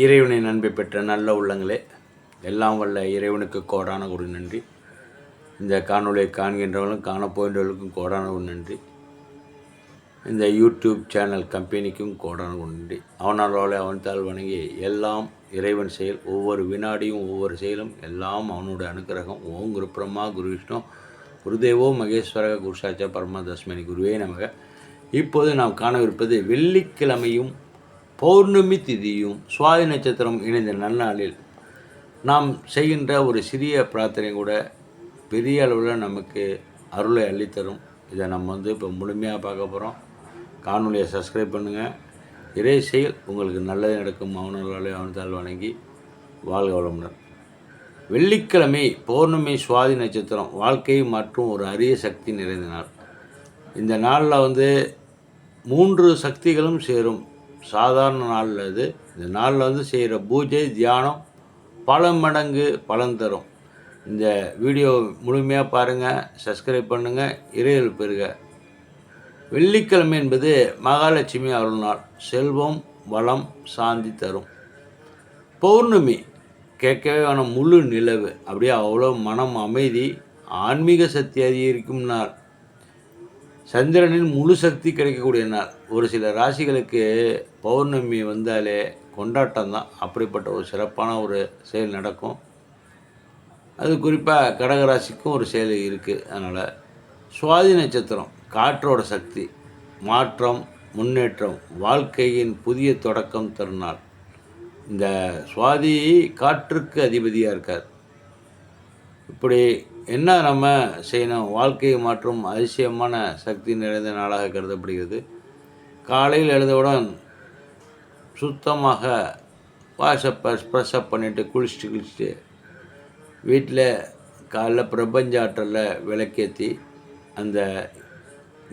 இறைவனின் அன்பை பெற்ற நல்ல உள்ளங்களே, எல்லாம் வல்ல இறைவனுக்கு கோடான ஒரு நன்றி. இந்த காணொலியை காண்கின்றவர்களும் காணப்போகின்றவர்களுக்கும் கோடான ஒரு நன்றி. இந்த யூடியூப் சேனல் கம்பெனிக்கும் கோடான ஒரு நன்றி. அவனால் அவன்தால் வணங்கி எல்லாம் இறைவன் செயல். ஒவ்வொரு வினாடியும் ஒவ்வொரு செயலும் எல்லாம் அவனுடைய அனுக்கிரகம். ஓம் குரு பிரம்மா குரு விஷ்ணு குருதேவோ மகேஸ்வர குருசாச்சா பரமா தஸ்மனி குருவே நமக. இப்போது நாம் காணவிருப்பது வெள்ளிக்கிழமையும் பௌர்ணமி திதியும் சுவாதி நட்சத்திரம் இணைந்த நன்னாளில் நாம் செய்கின்ற ஒரு சிறிய பிரார்த்தனை கூட பெரிய அளவில் நமக்கு அருளை அள்ளித்தரும். இதை நம்ம இப்போ முழுமையாக பார்க்க போகிறோம். காணொலியை சப்ஸ்கிரைப் பண்ணுங்கள். இறை செயல் உங்களுக்கு நல்லது நடக்கும். அவனர்களே அவனத்தால் வணங்கி வாழ்க வளமுடன். வெள்ளிக்கிழமை பௌர்ணமி சுவாதி நட்சத்திரம் வாழ்க்கையை மற்றும் ஒரு அரிய சக்தி நிறைந்த நாள். இந்த நாளில் 3 சக்திகளும் சேரும் சாதாரண நாளில் இந்த நாளில் செய்கிற பூஜை தியானம் பல மடங்கு பலன் தரும். இந்த வீடியோ முழுமையாக பாருங்கள், சப்ஸ்கிரைப் பண்ணுங்கள், இறையல் பெறுக. வெள்ளிக்கிழமை என்பது மகாலட்சுமி அருள் நாள். செல்வம் வளம் சாந்தி தரும். பௌர்ணமி கேட்கவே வேணும், முழு நிலவு, அப்படியே அவ்வளோ மனம் அமைதி, ஆன்மீக சக்தி அதிகரிக்கும் நாள். சந்திரனின் முழு சக்தி கிடைக்கக்கூடிய நாள். ஒரு சில ராசிகளுக்கு பௌர்ணமி வந்தாலே கொண்டாட்டம் தான். அப்படிப்பட்ட ஒரு சிறப்பான ஒரு செயல் நடக்கும். அது குறிப்பாக கடகராசிக்கும் ஒரு செயல் இருக்குது. அதனால் சுவாதி நட்சத்திரம் காற்றோட சக்தி, மாற்றம், முன்னேற்றம், வாழ்க்கையின் புதிய தொடக்கம் தருநாள். இந்த சுவாதி காற்றுக்கு அதிபதியாக இருக்கார். இப்படி என்ன நம்ம செய்யணும்? வாழ்க்கையை மாற்றும் அதிசயமான சக்தி நிறைந்த நாளாக கருதப்படுகிறது. காலையில் எழுந்தவுடன் சுத்தமாக ஸ்ப்ரெஷ்அப் பண்ணிவிட்டு குளிச்சுட்டு வீட்டில் காலைல பிரபஞ்ச ஆற்றலில் விளக்கேற்றி அந்த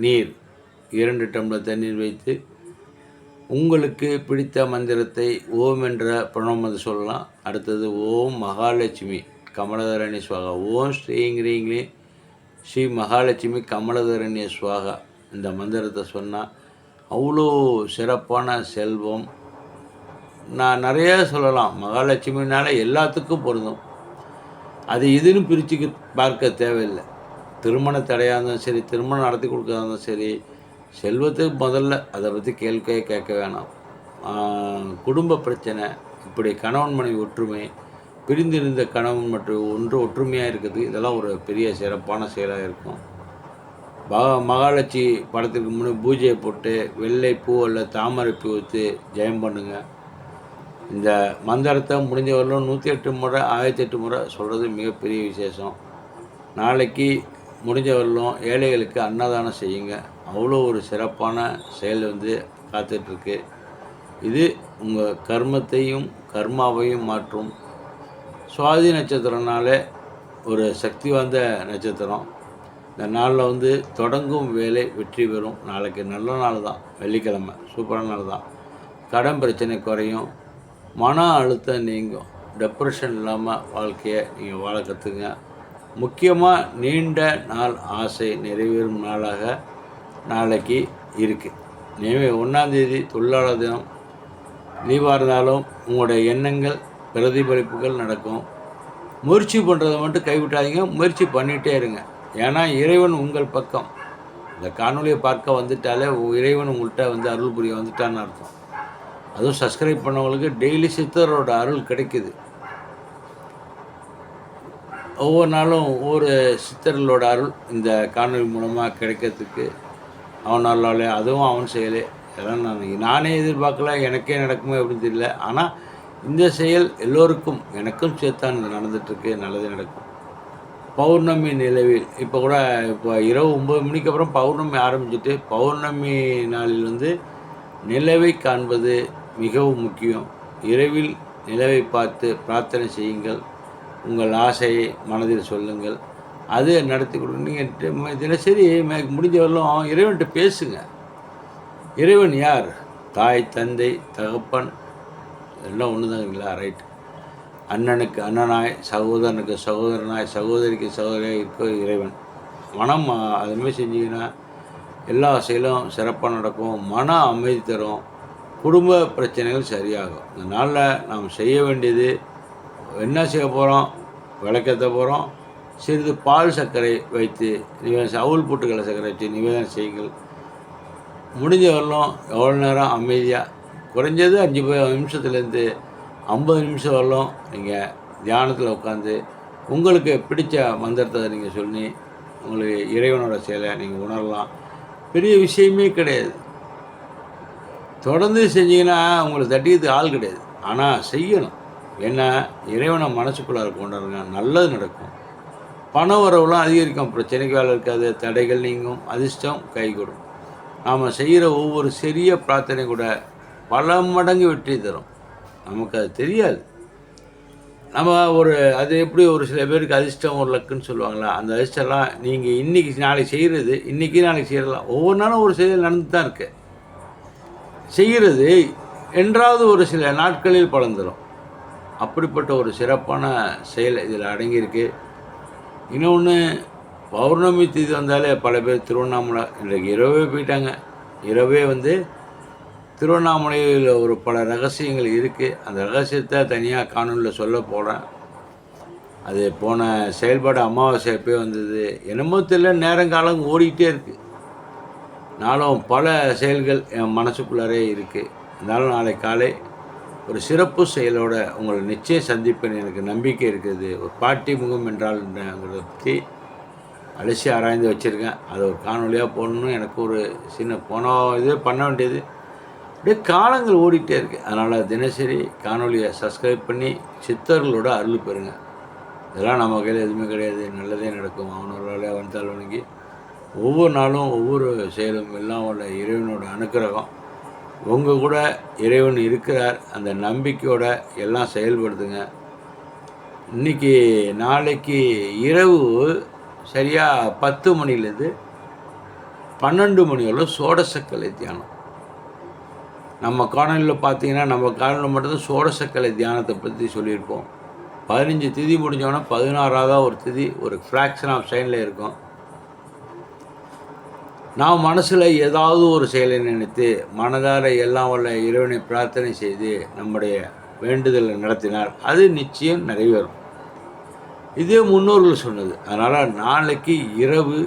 நீர் 2 டம்ளர் தண்ணீர் வைத்து உங்களுக்கு பிடித்த மந்திரத்தை ஓம் என்ற பிரணவத்தை சொல்லலாம். அடுத்தது ஓம் மகாலட்சுமி கமலதரணி ஸ்வாகா, ஓம் ஸ்ரீங்கிரீங்களே ஸ்ரீ மகாலட்சுமி கமலதரணிய ஸ்வாகா, இந்த மந்திரத்தை சொன்னால் அவ்வளோ சிறப்பான செல்வம். நான் நிறைய சொல்லலாம். மகாலட்சுமினால எல்லாத்துக்கும் பொருந்தும். அது இதுன்னு பிரித்து பார்க்க தேவையில்லை. திருமண தடையாக இருந்தாலும் சரி, திருமணம் நடத்தி கொடுக்கறதா இருந்தாலும் சரி, செல்வத்துக்கு முதல்ல அதை பற்றி கேட்க வேணாம். குடும்ப பிரச்சனை, இப்படி கணவன் மனைவி ஒற்றுமை, பிரிந்திருந்த கணவன் மற்றும் ஒற்றுமையாக இருக்குது. இதெல்லாம் ஒரு பெரிய சிறப்பான செயலாக இருக்கும். மகாலட்சுமி படத்துக்கு முன்னே பூஜையை போட்டு வெள்ளை பூ அல்ல தாமரை பூ வச்சு ஜெயம் பண்ணுங்கள். இந்த மந்திரத்தை முடிஞ்ச வரலும் 108 முறை 1008 முறை சொல்கிறது மிகப்பெரிய விசேஷம். நாளைக்கு முடிஞ்ச வரலும் ஏழைகளுக்கு அன்னதானம் செய்யுங்க. அவ்வளோ ஒரு சிறப்பான செயல் காத்துட்ருக்கு. இது உங்கள் கர்மத்தையும் கர்மாவையும் மாற்றும். சுவாதி நட்சத்திரனாலே ஒரு சக்தி வாய்ந்த நட்சத்திரம். இந்த நாளில் தொடங்கும் வேலை வெற்றி பெறும். நாளைக்கு நல்ல நாள் தான். வெள்ளிக்கிழமை சூப்பரான நாள் தான். கடன் பிரச்சனை குறையும், மன அழுத்தம் நீங்கும், டெப்ரெஷன் இல்லாமல் வாழ்க்கையை நீங்கள் வாழ கற்றுங்க. முக்கியமாக நீண்ட நாள் ஆசை நிறைவேறும் நாளாக நாளைக்கு இருக்குது. எனவே 1ஆம் தேதி தொழிலாளர் தினம். லீவாக இருந்தாலும் உங்களுடைய எண்ணங்கள் பிரதிபலிப்புகள் நடக்கும். முயற்சி பண்ணுறதை மட்டும் கைவிட்டாதீங்க, முயற்சி பண்ணிகிட்டே இருங்க. ஏன்னா இறைவன் உங்கள் பக்கம். இந்த காணொலியை பார்க்க வந்துட்டாலே இறைவன் உங்கள்கிட்ட அருள் புரிய வந்துட்டான்னு அர்த்தம். அதுவும் சப்ஸ்கிரைப் பண்ணவங்களுக்கு டெய்லி சித்தரோட அருள் கிடைக்குது. ஒவ்வொரு நாளும் ஒவ்வொரு சித்தர்களோட அருள் இந்த காணொலி மூலமாக கிடைக்கிறதுக்கு அவனாலே, அதுவும் அவன் செயலே. இதெல்லாம் நானே எதிர்பார்க்கல, எனக்கே நடக்குமே அப்படின்னு தெரியல. ஆனால் இந்த செயல் எல்லோருக்கும், எனக்கும் சேர்த்தான் இது நடந்துகிட்ருக்கு. நல்லது நடக்கும். பௌர்ணமி நிலவில் இப்போ இரவு 9 மணிக்கு அப்புறம் பௌர்ணமி ஆரம்பிச்சுட்டு, பௌர்ணமி நாளில் நிலவை காண்பது மிகவும் முக்கியம். இரவில் நிலவை பார்த்து பிரார்த்தனை செய்யுங்கள். உங்கள் ஆசையை மனதில் சொல்லுங்கள். அது நடத்தி கொடுங்க. நீங்கள் தினசரி முடிஞ்ச வரலும் இறைவன்கிட்ட பேசுங்க. இறைவன் யார்? தாய், தந்தை, தகப்பன் எல்லாம் ஒன்று தாங்களா? ரைட். அண்ணனுக்கு அண்ணனாய், சகோதரனுக்கு சகோதரனாய், சகோதரிக்கு சகோதரியாக இருக்க இறைவன். மனம் அதுமாதிரி செஞ்சிங்கன்னா எல்லா செயலும் சிறப்பாக நடக்கும். மன அமைதி தரும். குடும்ப பிரச்சனைகள் சரியாகும். இந்த நாளில் நாம் செய்ய வேண்டியது என்ன செய்ய போகிறோம்? விளக்கேற்ற போகிறோம். சிறிது பால் சர்க்கரை வைத்து அவுள் போட்டுக்கடலை சர்க்கரை வச்சு நிவேதனம் செய்யுங்கள். முடிஞ்ச வரலும் எவ்வளோ நேரம் அமைதியாக குறைஞ்சது 5 நிமிஷத்துலேருந்து 50 நிமிஷம் வரலும் நீங்கள் தியானத்தில் உட்காந்து உங்களுக்கு பிடித்த மந்திரத்தை நீங்கள் சொல்லி உங்களுக்கு இறைவனோட செயலை நீங்கள் உணரலாம். பெரிய விஷயமே கிடையாது. தொடர்ந்து செஞ்சீங்கன்னா உங்களுக்கு தட்டிக்கிறதுக்கு ஆள் கிடையாது. ஆனால் செய்யணும். ஏன்னா இறைவனை மனசுக்குள்ளார கொண்டாடுங்க, நல்லது நடக்கும். பண வரவுலாம் அதிகரிக்கும். பிரச்சனைக்கு வேலை இருக்காது, தடைகள் நீங்கும், அதிர்ஷ்டம் கைகூடும். நாம் செய்கிற ஒவ்வொரு சிறிய பிரார்த்தனை கூட பல மடங்கு வெற்றி தரும். நமக்கு அது தெரியாது. நம்ம அது எப்படி ஒரு சில பேருக்கு அதிர்ஷ்டம் ஒரு லக்குன்னு சொல்லுவாங்களா, அந்த அதிர்ஷ்டம்லாம் நீங்கள் இன்றைக்கி நாளைக்கு செய்கிறது, இன்றைக்கி நாளைக்கு செய்யலாம். ஒவ்வொரு நாளும் ஒரு செயல் நடந்து தான் இருக்குது. செய்கிறது என்றாவது ஒரு சில நாட்களில் பலன் தரும். அப்படிப்பட்ட ஒரு சிறப்பான செயல் இதில் அடங்கியிருக்கு. இன்னொன்று, பௌர்ணமி தேதி வந்தாலே பல பேர் திருவண்ணாமலை இன்றைக்கு இரவே போயிட்டாங்க. இரவே திருவண்ணாமலையில் ஒரு பல ரகசியங்கள் இருக்குது. அந்த ரகசியத்தை தனியாக காணொலியில் சொல்ல போகிறேன். அது போன செயல்பாடு அமாவாசை எப்போ வந்தது என்னமோ தெரியல, நேரங்காலம் ஓடிக்கிட்டே இருக்குது. நானும் பல செயல்கள் என் மனசுக்குள்ளாரே இருக்குது. இருந்தாலும் நாளை காலை ஒரு சிறப்பு செயலோடு உங்களை நிச்சயம் சந்திப்பேன். எனக்கு நம்பிக்கை இருக்குது. ஒரு பாட்டி முகம் என்றால்ங்கிறத பற்றி அலசி ஆராய்ந்து வச்சுருக்கேன். அதை ஒரு காணொலியாக போடணும்னு எனக்கு ஒரு போன இதே பண்ண வேண்டியது. அப்படியே காலங்கள் ஓடிக்கிட்டே இருக்குது. அதனால் தினசரி காணொலியை சப்ஸ்கிரைப் பண்ணி சித்தர்களோட அருள் பெறுங்க. இதெல்லாம் நம்ம கையில் எதுவுமே கிடையாது. நல்லதே நடக்கும். அவனோட வந்தால் வணங்கி ஒவ்வொரு நாளும் ஒவ்வொரு செயலும் எல்லாம் உள்ள இறைவனோட அனுக்கிரகம். உங்கள் கூட இறைவன் இருக்கிறார். அந்த நம்பிக்கையோட எல்லாம் செயல்படுத்துங்க. நாளைக்கு இரவு சரியாக 10 மணிலேருந்து 12 மணி வரல சோடசக்கலை தியானம். நம்ம காணொலியில் பார்த்தீங்கன்னா நம்ம காணொலியில் மட்டும்தான் சோடசக்கலை தியானத்தை பற்றி சொல்லியிருப்போம். 15 திதி முடிஞ்சோன்னா 16ஆவது ஒரு திதி ஒரு ஃப்ராக்ஷன் ஆஃப் செகண்டில் இருக்கும். நாம் மனசில் ஏதாவது ஒரு செயலை நினைத்து மனதார எல்லாம் வல்ல இறைவனை பிரார்த்தனை செய்து நம்முடைய வேண்டுதலை நடத்தினால் அது நிச்சயம் நிறைவேறும். இதே முன்னோர்கள் சொன்னது. அதனால் நாளைக்கு இரவு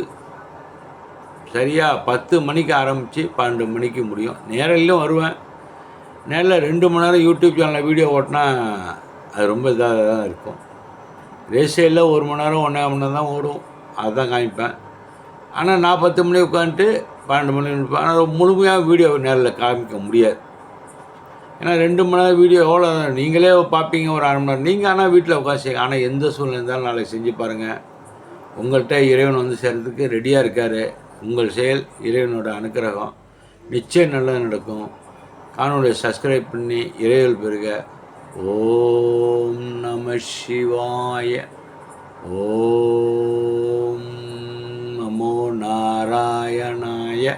சரியாக 10 மணிக்கு ஆரம்பித்து 12 மணிக்கு முடியும். நேரிலும் வருவேன். நேரில் 2 மணி நேரம் யூடியூப் சேனலில் வீடியோ ஓட்டினா அது ரொம்ப இதாக தான் இருக்கும். ரேசையில் 1 மணி நேரம் 1.5 மணி நேரம் தான் ஓடும். அதுதான் காமிப்பேன். ஆனால் நான் 10 மணி உட்காந்துட்டு 12 மணி இருப்பேன். ஆனால் முழுமையாக வீடியோ நேரில் காமிக்க முடியாது. ஏன்னா 2 மணி நேரம் வீடியோ எவ்வளோ நீங்களே பார்ப்பீங்க, ஒரு 1/2 மணி நேரம். நீங்கள் ஆனால் வீட்டில் உட்காந்து செய்யுங்க. ஆனால் எந்த சூழ்நிலை இருந்தாலும் நாளைக்கு செஞ்சு பாருங்கள். உங்கள்கிட்ட இறைவன் சேர்றதுக்கு ரெடியாக இருக்கார். உங்கள் செயல் இறைவனோட அனுக்கிரகம். நிச்சயம் நல்லது நடக்கும். காணொலியை சப்ஸ்கிரைப் பண்ணி இறைவல் பெறுக. ஓம் நம சிவாய. ஓம் நமோ நாராயணாய.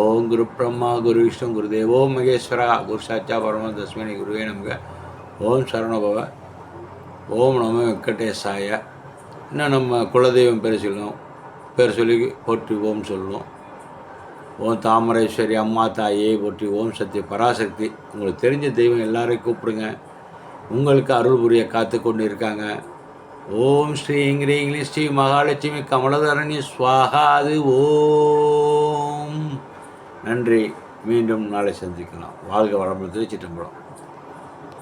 ஓம் குரு பிரம்மா குரு விஷ்ணு குரு தேவோ மகேஸ்வரா குரு சாட்சா பரம தஸ்மனி குருவே நமக. ஓம் சரணபவ. ஓம் நம வெங்கடேசாய. இன்னும் நம்ம குலதெய்வம் பேர் சொல்லி போற்றி ஓம் சொல்லணும். ஓம் தாமரேஸ்வரி அம்மா தாயே போற்றி. ஓம் சக்தி பராசக்தி. உங்களுக்கு தெரிஞ்ச தெய்வம் எல்லாரையும் கூப்பிடுங்க. உங்களுக்கு அருள் புரிய காத்து கொண்டு இருக்காங்க. ஓம் ஸ்ரீ இங்கிரீங்களி ஸ்ரீ மகாலட்சுமி கமலதரணி ஸ்வாகாது. ஓம் நன்றி. மீண்டும் நாளை சந்திக்கலாம். வாழ்க வளமுடன். திருச்சிற்றம்பலம்.